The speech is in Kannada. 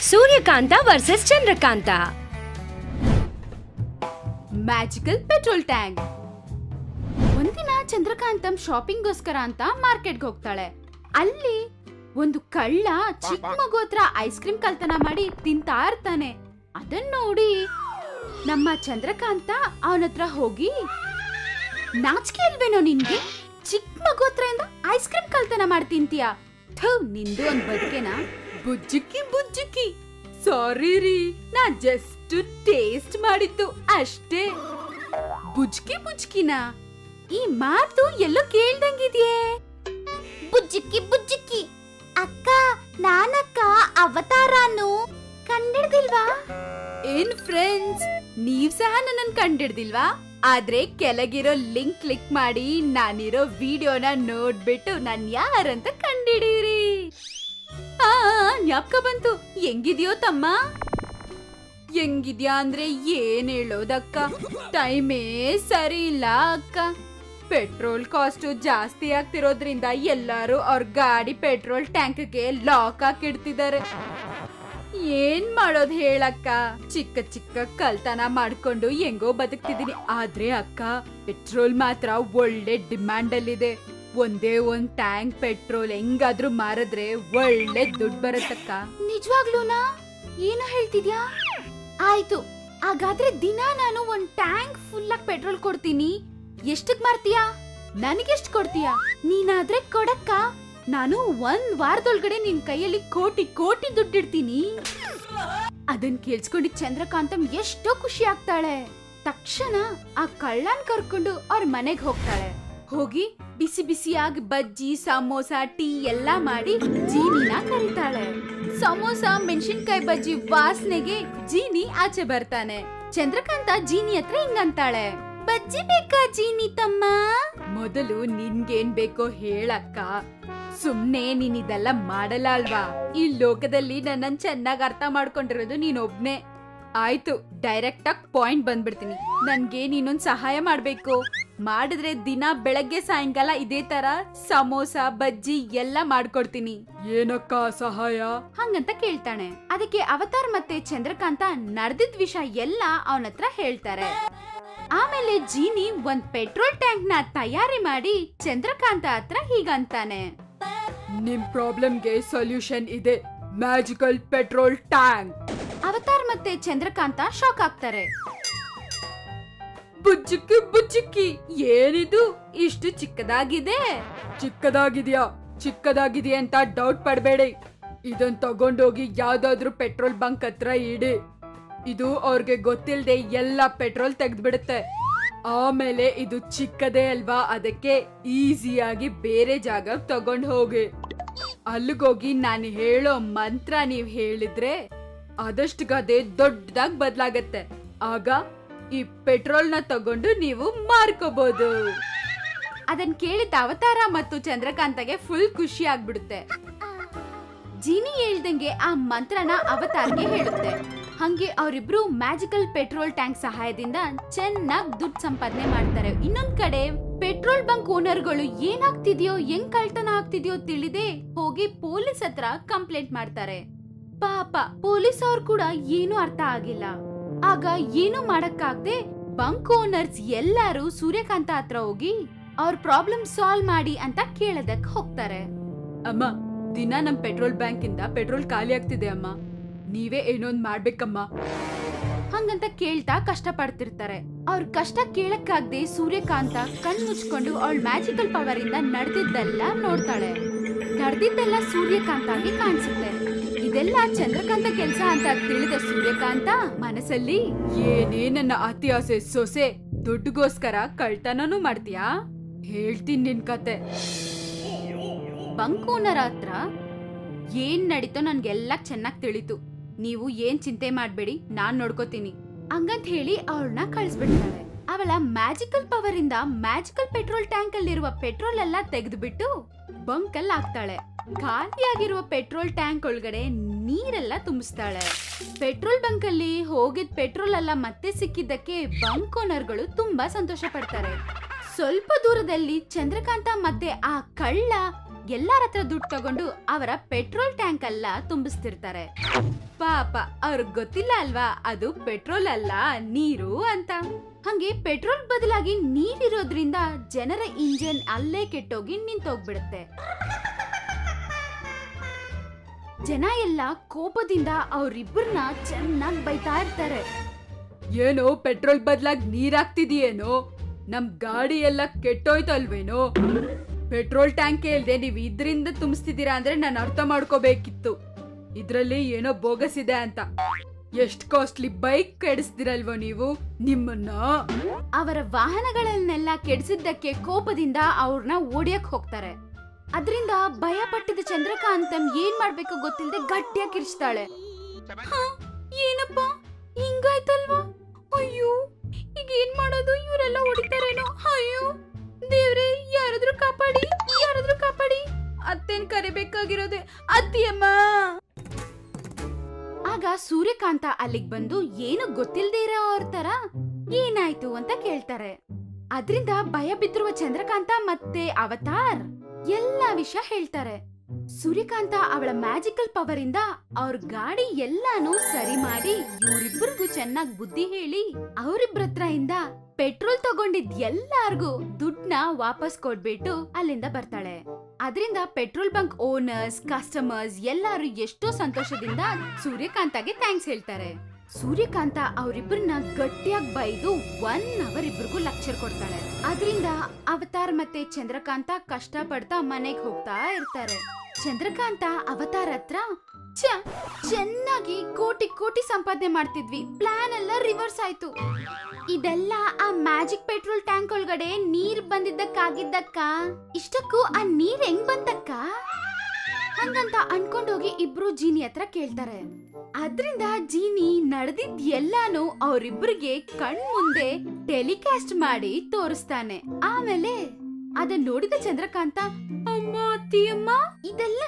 Suryakanta versus Chandrakanta. Magical petrol tank. ಒಂದಿನ ಚಂದ್ರಕಾಂತಂ ಶಾಪಿಂಗ್ಗೋಸ್ಕರ ಅಂತ ಮಾರ್ಕೆಟ್ಗೆ ಹೋಗ್ತಾಳೆ. ಅಲ್ಲಿ ಒಂದು ಕಳ್ಳ ಚಿಕ್ಕ ಮಗು ಹತ್ರ ಐಸ್ ಕ್ರೀಮ್ ಕಳ್ತನ ಮಾಡಿ ತಿಂತಾ ಇರ್ತಾನೆ. ಅದನ್ನ ನೋಡಿ ನಮ್ಮ ಚಂದ್ರಕಾಂತ ಅವನತ್ರ ಹೋಗಿ, ನಾಚಿಕೆ ಇಲ್ವೇನೋ ನಿನ್ಗೆ? ಚಿಕ್ಕ ಮಗು ಹತ್ರದಿಂದ ಐಸ್ ಕ್ರೀಮ್ ಕಳ್ತನ ಮಾಡಿ ತಿಂತೀಯಾ? ನಿಂದು ಒಂದ್ ಬದುಕೇನಾ? ಬುಜ್ಜುಕ್ಕಿ ಬುಜ್ಜುಕ್ಕಿ, ಸಾರಿ ರೀ, ನಾ ಜಸ್ಟ್ ಟೇಸ್ಟ್ ಮಾಡಿದ್ದು ಅಷ್ಟೇ. ಬುಜ್ಕಿ ಬುಜ್ಕಿನ ಈ ಮಾತು ಎಲ್ಲೋ ಕೇಳ್ದಂಗಿದ್ಯೇ. ಬುಜ್ಜುಕ್ಕಿ ಬುಜ್ಜುಕ್ಕಿ ಅಕ್ಕ, ನಾನಕ್ಕ ಅವತಾರನು ಕಂಡಿಡ್ದಿಲ್ವಾ? ಏನ್ ಫ್ರೆಂಡ್ಸ್, ನೀವ್ ಸಹ ನನ್ನ ಕಂಡಿಡ್ದಿಲ್ವಾ? ಆದ್ರೆ ಕೆಳಗಿರೋ ಲಿಂಕ್ ಕ್ಲಿಕ್ ಮಾಡಿ ನಾನಿರೋ ವಿಡಿಯೋನ ನೋಡ್ಬಿಟ್ಟು ನಾನ್ ಯಾರಂತ ಕಂಡಿಡೀರಿ. ಜ್ಞಾಪಕ ಬಂತು. ಹೆಂಗಿದ್ಯೋ ತಮ್ಮ? ಹೆಂಗಿದ್ಯಾ ಅಂದ್ರೆ ಏನ್ ಹೇಳೋದಕ್ಕ, ಟೈಮೇ ಸರಿ ಇಲ್ಲ ಅಕ್ಕ. ಪೆಟ್ರೋಲ್ ಕಾಸ್ಟ್ ಜಾಸ್ತಿ ಆಗ್ತಿರೋದ್ರಿಂದ ಎಲ್ಲಾರು ಅವ್ರ ಗಾಡಿ ಪೆಟ್ರೋಲ್ ಟ್ಯಾಂಕ್ಗೆ ಲಾಕ್ ಹಾಕಿಡ್ತಿದ್ದಾರೆ. ಏನ್ ಮಾಡೋದ್ ಹೇಳಕ್ಕ? ಚಿಕ್ಕ ಚಿಕ್ಕ ಕಳ್ತನ ಮಾಡ್ಕೊಂಡು ಹೆಂಗೋ ಬದುಕ್ತಿದೀನಿ. ಆದ್ರೆ ಅಕ್ಕ, ಪೆಟ್ರೋಲ್ ಮಾತ್ರ ಒಳ್ಳೆ ಡಿಮ್ಯಾಂಡ್ ಅಲ್ಲಿದೆ. ಒಂದೇ ಒಂದ್ ಟ್ಯಾಂಕ್ ಪೆಟ್ರೋಲ್ ಹೆಂಗಾದ್ರೂ ಮಾರಿದ್ರೆ ಒಳ್ಳೆ ದುಡ್ಡು ಬರುತ್ತಕ್ಕ. ನಿಜವಾಗ್ಲೂನಾ? ಏನು ಹೇಳ್ತಿದ್ಯಾ? ಆಯ್ತು, ಹಾಗಾದ್ರೆ ದಿನ ನಾನು ಒಂದ್ ಟ್ಯಾಂಕ್ ಫುಲ್ ಆಗಿ ಪೆಟ್ರೋಲ್ ಕೊಡ್ತೀನಿ. ಎಷ್ಟಕ್ ಮಾರ್ತೀಯಾ? ನನಗೆಷ್ಟು ಕೊಡ್ತೀಯಾ? ನೀನಾದ್ರೆ ಕೊಡಕ್ಕ, ನಾನು ಒಂದ್ ವಾರದೊಳಗಡೆ ನಿನ್ ಕೈಯಲ್ಲಿ ಕೋಟಿ ಕೋಟಿ ದುಡ್ಡಿಡ್ತೀನಿ. ಅದನ್ ಕೇಳಿಸ್ಕೊಂಡು ಚಂದ್ರಕಾಂತಂ ಎಷ್ಟೋ ಖುಷಿ ಆಗ್ತಾಳೆ. ತಕ್ಷಣ ಆ ಕಳ್ಳನ್ ಕರ್ಕೊಂಡು ಅವ್ರ ಮನೆಗ್ ಹೋಗ್ತಾಳೆ. ಹೋಗಿ ಬಿಸಿ ಬಿಸಿಯಾಗಿ ಬಜ್ಜಿ, ಸಮೋಸ, ಟೀ ಎಲ್ಲಾ ಮಾಡಿ ಜೀನಿನ ಕರೀತಾಳೆ. ಸಮೋಸ, ಮೆಣಸಿನ್ಕಾಯಿ ಬಜ್ಜಿ ವಾಸನೆಗೆ ಜೀನಿ ಆಚೆ ಬರ್ತಾನೆ. ಚಂದ್ರಕಾಂತ ಜೀನಿ ಹತ್ರ ಹಿಂಗಂತಾಳೆ, ಬಜ್ಜಿ ಬೇಕಾ ಜೀನಿ ತಮ್ಮ? ಮೊದಲು ನಿನ್ಗೇನ್ ಬೇಕೋ ಹೇಳಕ್ಕ. ಸುಮ್ನೆ ನೀನ್ ಇದೆಲ್ಲ ಮಾಡಲ್ಲ ಅಲ್ವಾ? ಈ ಲೋಕದಲ್ಲಿ ನನ್ನನ್ ಚೆನ್ನಾಗ್ ಅರ್ಥ ಮಾಡ್ಕೊಂಡಿರೋದು ನೀನೊಬ್ನೇ. ಆಯ್ತು, ಡೈರೆಕ್ಟ್ ಆಗಿ ಪಾಯಿಂಟ್ ಬಂದ್ಬಿಡ್ತೀನಿ. ನನ್ಗೆ ನೀನೊಂದ್ ಸಹಾಯ ಮಾಡ್ಬೇಕು. ಮಾಡಿದ್ರೆ ದಿನ ಬೆಳಗ್ಗೆ ಸಾಯಂಕಾಲ ಇದೇ ತರ ಸಮೋಸ, ಬಜ್ಜಿ ಎಲ್ಲ ಮಾಡ್ಕೊಡ್ತೀನಿ. ಏನಕ್ಕ ಸಹಾಯ? ಹಂಗಂತ ಕೇಳ್ತಾನೆ. ಅದಕ್ಕೆ ಅವತಾರ್ ಮತ್ತೆ ಚಂದ್ರಕಾಂತ ನಡೆದಿದ್ ವಿಷಯ ಎಲ್ಲ ಅವನ ಹತ್ರ ಹೇಳ್ತಾರೆ. ಆಮೇಲೆ ಜೀನಿ ಒಂದ್ ಪೆಟ್ರೋಲ್ ಟ್ಯಾಂಕ್ ನ ತಯಾರಿ ಮಾಡಿ ಚಂದ್ರಕಾಂತ ಹತ್ರ ಹೀಗಂತಾನೆ, ನಿಮ್ ಪ್ರಾಬ್ಲಮ್ಗೆ ಸೊಲ್ಯೂಷನ್ ಇದೆ, ಮ್ಯಾಜಿಕಲ್ ಪೆಟ್ರೋಲ್ ಟ್ಯಾಂಕ್. ಅವತಾರ್ ಮತ್ತೆ ಚಂದ್ರಕಾಂತ ಶಾಕ್ ಆಗ್ತಾರೆ. ಬುಜ್ಜುಕ್ಕಿ ಬುಜ್ಜುಕ್ಕಿ, ಏನಿದು ಇಷ್ಟು ಚಿಕ್ಕದಾಗಿದೆ? ಚಿಕ್ಕದಾಗಿದ್ಯಾ ಅಂತ ಡೌಟ್ ಪಡ್ಬೇಡಿ. ಇದನ್ ತಗೊಂಡೋಗಿ ಯಾವ್ದಾದ್ರು ಪೆಟ್ರೋಲ್ ಬಂಕ್ ಹತ್ರ ಇಡಿ. ಇದು ಅವ್ರಿಗೆ ಗೊತ್ತಿಲ್ದೆ ಎಲ್ಲ ಪೆಟ್ರೋಲ್ ತೆಗ್ದ್ಬಿಡುತ್ತೆ. ಆಮೇಲೆ ಇದು ಚಿಕ್ಕದೇ ಅಲ್ವಾ, ಅದಕ್ಕೆ ಈಸಿಯಾಗಿ ಬೇರೆ ಜಾಗ ತಗೊಂಡ್ ಹೋಗಿ. ಅಲ್ಲಿಗೋಗಿ ನಾನು ಹೇಳೋ ಮಂತ್ರ ನೀವ್ ಹೇಳಿದ್ರೆ ಆದಷ್ಟು ಗದೆ ದೊಡ್ಡದಾಗ್ ಬದ್ಲಾಗತ್ತೆ. ಆಗ ಈ ಪೆಟ್ರೋಲ್ ನ ತಗೊಂಡು ನೀವು ಮಾರ್ಕೋಬಹುದು. ಅದನ್ ಕೇಳಿದ ಅವತಾರ ಮತ್ತು ಚಂದ್ರಕಾಂತಗೆ ಫುಲ್ ಖುಷಿ ಆಗ್ಬಿಡುತ್ತೆ. ಜೀನಿ ಹೇಳ್ದಂಗೆ ಆ ಮಂತ್ರನ ಅವತಾರ್ಗೆ ಹೇಳುತ್ತೆ. ಹಂಗೆ ಅವರಿಬ್ರು ಮ್ಯಾಜಿಕಲ್ ಪೆಟ್ರೋಲ್ ಟ್ಯಾಂಕ್ ಸಹಾಯದಿಂದ ಚೆನ್ನಾಗ್ ದುಡ್ಡು ಸಂಪಾದನೆ ಮಾಡ್ತಾರೆ. ಇನ್ನೊಂದ್ ಕಡೆ ಪೆಟ್ರೋಲ್ ಬಂಕ್ ಓನರ್ಗಳು ಏನಾಗ್ತಿದ್ಯೋ, ಹೆಂಗ್ ಕಳ್ತನ ಆಗ್ತಿದ್ಯೋ ತಿಳಿದೆ ಹೋಗಿ ಪೊಲೀಸ್ ಹತ್ರ ಕಂಪ್ಲೇಂಟ್ ಮಾಡ್ತಾರೆ. ಪಾಪ ಪೊಲೀಸ್ ಅವ್ರು ಕೂಡ ಏನು ಅರ್ಥ ಆಗಿಲ್ಲ. ಆಗ ಏನು ಮಾಡಕ್ಕಾಗ್ದೆ ಬಂಕ್ ಓನರ್ಸ್ ಎಲ್ಲಾರು ಸೂರ್ಯಕಾಂತ ಹತ್ರ ಹೋಗಿ ಅವ್ರ ಪ್ರಾಬ್ಲಮ್ ಸಾಲ್ವ್ ಮಾಡಿ ಅಂತ ಕೇಳದಕ್ ಹೋಗ್ತಾರೆ. ಅಮ್ಮ, ದಿನ ನಮ್ ಪೆಟ್ರೋಲ್ ಬ್ಯಾಂಕ್ ಇಂದ ಪೆಟ್ರೋಲ್ ಖಾಲಿ ಆಗ್ತಿದೆ ಅಮ್ಮ, ನೀವೇ ಏನೊಂದ್ ಮಾಡ್ಬೇಕಮ್ಮ. ಹಂಗಂತ ಕೇಳ್ತಾ ಕಷ್ಟ ಪಡ್ತಿರ್ತಾರೆ. ಅವ್ರ ಕಷ್ಟ ಕೇಳಕ್ಕಾಗ್ದೆ ಸೂರ್ಯಕಾಂತ ಕಣ್ ಮುಚ್ಕೊಂಡು ಅವಳ ಮ್ಯಾಜಿಕಲ್ ಪವರ್ ಇಂದ ನಡೆದಿದ್ದೆಲ್ಲ ನೋಡ್ತಾಳೆ. ನಡೆದಿದ್ದೆಲ್ಲ ಸೂರ್ಯಕಾಂತಗೆ ಕಾಣಿಸುತ್ತೆ. ಇದೆಲ್ಲ ಚಂದ್ರಕಾಂತ ಕೆಲ್ಸ ಅಂತ ತಿಳಿದ ಸೂರ್ಯಕಾಂತ ಮನಸ್ಸಲ್ಲಿ, ಏನೇ ನನ್ನ ಅತಿ ಆಸೆ ಸೊಸೆ, ದುಡ್ಡುಗೋಸ್ಕರ ಕಳ್ತನೂ ಮಾಡ್ತೀಯಾ? ಹೇಳ್ತೀನಿ ನಿನ್ ಕತೆ. ಬಂಕ್ ಓನರ್ ಹತ್ರ ಏನ್ ನಡೀತೋ ನನ್ಗೆಲ್ಲ ಚೆನ್ನಾಗ್ ತಿಳಿತು. ನೀವು ಏನ್ ಚಿಂತೆ ಮಾಡ್ಬೇಡಿ, ನಾನ್ ನೋಡ್ಕೋತೀನಿ ಹಂಗಂತ ಹೇಳಿ ಅವಳನ್ನ ಕಳಿಸ್ಬಿಡ್ತಾಳೆ. ಅವಳ ಮ್ಯಾಜಿಕಲ್ ಪವರ್ ಇಂದ ಮ್ಯಾಜಿಕಲ್ ಪೆಟ್ರೋಲ್ ಟ್ಯಾಂಕ್ ಅಲ್ಲಿರುವ ಪೆಟ್ರೋಲ್ ಎಲ್ಲ ತೆಗೆದುಬಿಟ್ಟು ಬಂಕ್ ಅಲ್ಲಿ ಹಾಕ್ತಾಳೆ. ಖಾಲಿಯಾಗಿರುವ ಪೆಟ್ರೋಲ್ ಟ್ಯಾಂಕ್ ಒಳಗಡೆ ನೀರೆಲ್ಲ ತುಂಬಿಸ್ತಾಳೆ. ಪೆಟ್ರೋಲ್ ಬಂಕ್ ಅಲ್ಲಿ ಹೋಗಿದ್ ಪೆಟ್ರೋಲ್ ಎಲ್ಲ ಮತ್ತೆ ಸಿಕ್ಕಿದ್ದಕ್ಕೆ ಬಂಕ್ ಓನರ್ಗಳು ತುಂಬಾ ಸಂತೋಷ ಪಡ್ತಾರೆ. ಸ್ವಲ್ಪ ದೂರದಲ್ಲಿ ಚಂದ್ರಕಾಂತ ಮತ್ತೆ ಆ ಕಳ್ಳ ಎಲ್ಲಾರ ಹತ್ರ ದುಡ್ಡು ತಗೊಂಡು ಅವರ ಪೆಟ್ರೋಲ್ ಟ್ಯಾಂಕ್ ಎಲ್ಲ ತುಂಬಿಸ್ತಿರ್ತಾರೆ. ಪಾಪ ಅವ್ರಿಗೆ ಗೊತ್ತಿಲ್ಲ ಅಲ್ವಾ ಅದು ಪೆಟ್ರೋಲ್ ಅಲ್ಲ ನೀರು ಅಂತ. ಹಂಗೆ ಪೆಟ್ರೋಲ್ ಬದಲಾಗಿ ನೀರಿರೋದ್ರಿಂದ ಜನರ ಇಂಜಿನ್ ಅಲ್ಲೇ ಕೆಟ್ಟೋಗಿ ನಿಂತೋಗ್ಬಿಡುತ್ತೆ. ಜನ ಎಲ್ಲ ಕೋಪದಿಂದ ಅವ್ರಿಬ್ಬರನ್ನ ಚೆನ್ನಾಗಿ ಬೈತಾ ಇರ್ತಾರೆ. ಏನೋ ಪೆಟ್ರೋಲ್ ಬದಲಾಗಿ ನೀರ್ ಹಾಕ್ತಿದೀಯೇನೋ, ನಮ್ ಗಾಡಿ ಎಲ್ಲ ಕೆಟ್ಟೋಯ್ತಲ್ವೇನೋ. ಪೆಟ್ರೋಲ್ ಟ್ಯಾಂಕ್ ಇಲ್ದೆ ನೀವ್ ಇದ್ರಿಂದ ತುಂಬಿಸ್ತಿದ್ದೀರಾ ಅಂದ್ರೆ ನಾನು ಅರ್ಥ ಮಾಡ್ಕೋಬೇಕಿತ್ತು, ಇದ್ರಲ್ಲಿ ಏನೋ ಬೋಗಸ್ ಇದೆ ಅಂತ. ಎಷ್ಟ್ ಕಾಸ್ಟ್ಲಿ ಬೈಕ್ ಕೆಡಿಸ್ದಿರಲ್ವೋ ನೀವು ನಿಮ್ಮನ್ನ. ಅವರ ವಾಹನಗಳನ್ನೆಲ್ಲ ಕೆಡಿಸಿದ್ದಕ್ಕೆ ಕೋಪದಿಂದ ಅವ್ರನ್ನ ಓಡಿಯಕ್ ಹೋಗ್ತಾರೆ. ಅದ್ರಿಂದ ಭಯ ಪಟ್ಟಿದ ಚಂದ್ರಕಾಂತಂ ಏನ್ ಮಾಡ್ಬೇಕು ಗೊತ್ತಿಲ್ಲದೆ ಗಟ್ಟಿಯಾಗಿ ಕಿರ್ಚ್ತಾಳೆ. ಏನಪ್ಪ ಹಿಂಗಾಯ್ತಲ್ವಾ, ಅಯ್ಯೋ ಈಗ ಏನ್ ಮಾಡೋದು, ಇವರೆಲ್ಲ ಹೊಡಿತಾರೇನೋ, ಅಯ್ಯೋ ದೇವ್ರೆ ಯಾರಾದ್ರೂ ಕಾಪಾಡಿ, ಯಾರಾದ್ರೂ ಕಾಪಾಡಿ. ಅತ್ತೇನ್ ಕರಿಬೇಕಾಗಿರೋದೆ, ಅತ್ತಿಯಮ್ಮ. ಆಗ ಸೂರ್ಯಕಾಂತ ಅಲ್ಲಿಗ್ ಬಂದು ಏನು ಗೊತ್ತಿಲ್ದೇ ಇರೋ ಅವ್ರ ತರ ಏನಾಯ್ತು ಅಂತ ಕೇಳ್ತಾರೆ. ಅದ್ರಿಂದ ಭಯ ಬಿದ್ದಿರುವ ಚಂದ್ರಕಾಂತ ಮತ್ತೆ ಅವತಾರ್ ಎಲ್ಲಾ ವಿಷಯ ಹೇಳ್ತಾರೆ. ಸೂರ್ಯಕಾಂತ ಅವಳ ಮ್ಯಾಜಿಕಲ್ ಪವರ್ ಇಂದ ಅವ್ರ ಗಾಡಿ ಎಲ್ಲಾನು ಸರಿ ಮಾಡಿ ಇವ್ರಿಬ್ರಿಗೂ ಚೆನ್ನಾಗ್ ಬುದ್ಧಿ ಹೇಳಿ ಅವ್ರಿಬ್ರ ಹತ್ರ ಇಂದ ಪೆಟ್ರೋಲ್ ತಗೊಂಡಿದ್ ಎಲ್ಲಾರ್ಗೂ ದುಡ್ಡನ್ನ ವಾಪಸ್ ಕೊಡ್ಬಿಟ್ಟು ಅಲ್ಲಿಂದ ಬರ್ತಾಳೆ. ಅದರಿಂದ ಪೆಟ್ರೋಲ್ ಬಂಕ್ ಓನರ್ಸ್, ಕಸ್ಟಮರ್ಸ್ ಎಲ್ಲಾರು ಎಷ್ಟೋ ಸಂತೋಷದಿಂದ ಸೂರ್ಯಕಾಂತಗೆ ಥ್ಯಾಂಕ್ಸ್ ಹೇಳ್ತಾರೆ. ಸೂರ್ಯಕಾಂತ ಅವರಿಬ್ಬರನ್ನ ಗಟ್ಟಿಯಾಗಿ ಬೈದು 1 ಅವರ್ ಇಬ್ರಿಗೂ ಲೆಕ್ಚರ್ ಕೊಡ್ತಾಳೆ. ಅದರಿಂದ ಅವತಾರ್ ಮತ್ತೆ ಚಂದ್ರಕಾಂತ ಕಷ್ಟ ಪಡ್ತಾ ಮನೆಗೆ ಹೋಗ್ತಾ ಇರ್ತಾರೆ. ಚಂದ್ರಕಾಂತ ಅವತಾರ್ ಹತ್ರ ಚೆನ್ನಾಗಿ ಕೋಟಿ ಕೋಟಿ ಸಂಪಾದನೆ ಮಾಡ್ತಿದ್ವಿ, ಪ್ಲಾನ್ ಎಲ್ಲ ರಿವರ್ಸ್ ಆಯ್ತು. ಇದೆಲ್ಲ ಆ ಮ್ಯಾಜಿಕ್ ಪೆಟ್ರೋಲ್ ಟ್ಯಾಂಕ್ ಒಳಗಡೆ ನೀರ್ ಬಂದಿದ್ದಕ್ಕಾಗಿದ್ದಕ್ಕ, ಇಷ್ಟಕ್ಕೂ ಆ ನೀರ್ ಹೆಂಗ್ ಬಂದಕ್ಕ ಹಂಗಂತ ಅನ್ಕೊಂಡೋಗಿ ಇಬ್ರು ಜೀನಿ ಹತ್ರ ಕೇಳ್ತಾರೆ. ಅದ್ರಿಂದ ಜೀನಿ ನಡೆದಿದ್ ಎಲ್ಲಾನು ಅವ್ರಿಬ್ರಿಗೆ ಕಣ್ ಮುಂದೆ ಟೆಲಿಕಾಸ್ಟ್ ಮಾಡಿ ತೋರಿಸ್ತಾನೆ. ಆಮೇಲೆ ಅದನ್ನ ನೋಡಿದ ಚಂದ್ರಕಾಂತ, ಅಮ್ಮ ಅತ್ತಿಯಮ್ಮ ಇದೆಲ್ಲ